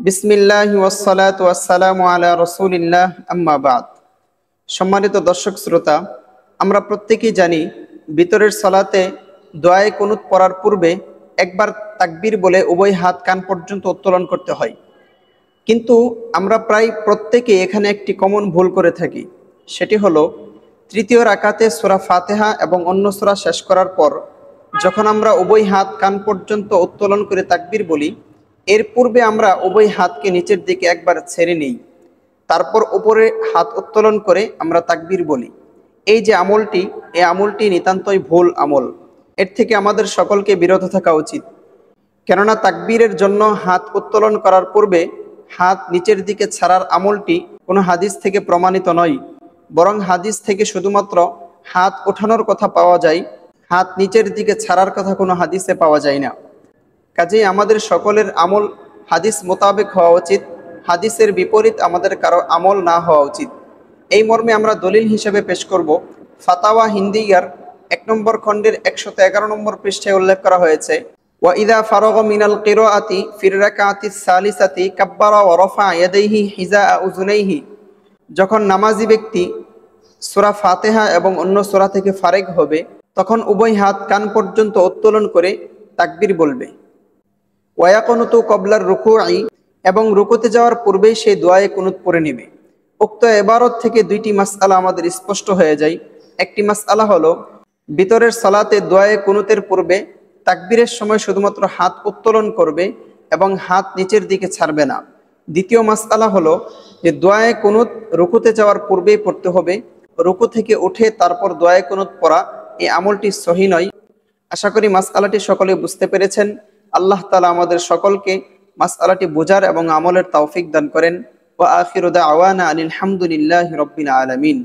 বিসমিল্লাহি ওয়াসসালাতু ওয়াসসালামু আলা রাসূলিল্লাহ আম্মা বাদ। সম্মানিত দর্শক শ্রোতা, আমরা প্রত্যেকেই জানি ভিতরের সালাতে দোয়ায়ে কুনুত পড়ার পূর্বে একবার তাকবীর বলে উভয় হাত কান পর্যন্ত উত্তোলন করতে হয়। কিন্তু আমরা প্রায় প্রত্যেকে এখানে একটি কমন ভুল করে থাকি। সেটি হলো তৃতীয় রাকাতে সূরা ফাতিহা এবং অন্য সূরা শেষ করার পর যখন আমরা উভয় হাত কান পর্যন্ত উত্তোলন করে তাকবীর বলি, এর পূর্বে আমরা উভয় হাতকে নিচের দিকে একবার ছেড়ে নিই, তারপর উপরে হাত উত্তোলন করে আমরা তাকবীর বলি। এই যে আমলটি, এই আমলটি নিতান্তই ভুল আমল। এর থেকে আমাদের সকলকে বিরত থাকা উচিত। কেননা তাকবীরের জন্য হাত উত্তোলন করার পূর্বে হাত নিচের দিকে ছাড়ার আমলটি কোনো হাদিস থেকে প্রমাণিত নয়, বরং হাদিস থেকে শুধুমাত্র হাত ওঠানোর কথা পাওয়া যায়, হাত নিচের দিকে ছাড়ার কথা কোনো হাদিসে পাওয়া যায় না। কাজেই আমাদের সকলের আমল হাদিস মোতাবেক হওয়া উচিত, হাদিসের বিপরীত আমাদের কারো আমল না হওয়া উচিত। এই মর্মে আমরা দলিল হিসেবে পেশ করব ফাতাওয়া হিন্দিয়ার 1 নম্বর খণ্ডের 111 নম্বর পৃষ্ঠায় উল্লেখ করা হয়েছে, ওয়া ইযা ফারাগা মিনাল কিরাআতি ফির রাকাতিস সালিসাতি কাব্বারা ওয়া রাফা ইয়াদাইহি হিজা উযুনাইহি। যখন নামাজি ব্যক্তি সূরা ফাতিহা এবং অন্য সূরা থেকে ফারেগ হবে, তখন উভয় হাত কান পর্যন্ত উত্তোলন করে তাকবীর বলবে। ওয়ায়াকুনুতু কবলার রুকুই, এবং রুকুতে যাওয়ার পূর্বেই সে দোয়ায়ে কুনুত পড়ে নেবে। উক্ত ইবারত থেকে দুইটি মাসআলা আমাদের স্পষ্ট হয়ে যায়। একটি মাসআলা হলো ভিতরের সালাতে দোয়ায়ে কুনুতের পূর্বে তাকবীরের সময় শুধুমাত্র হাত উত্তোলন করবে এবং হাত নিচের দিকে ছাড়বে না। দ্বিতীয় মাসআলা হলো যে দোয়ায়ে কুনুত রুকুতে যাওয়ার পূর্বেই পড়তে হবে। রুকু থেকে উঠে তারপর দোয়ায়ে কুনুত পড়া, এই আমলটি সহিহ নয়। আশা করি মাসআলাটি সকলে বুঝতে পেরেছেন। আল্লাহ তাআলা আমাদের সকলকে মাসআলাটি বোঝার এবং আমলের তৌফিক দান করেন। ওয়া আখিরু দাওয়ানা আনিল হামদুলিল্লাহি রাব্বিল আলামিন।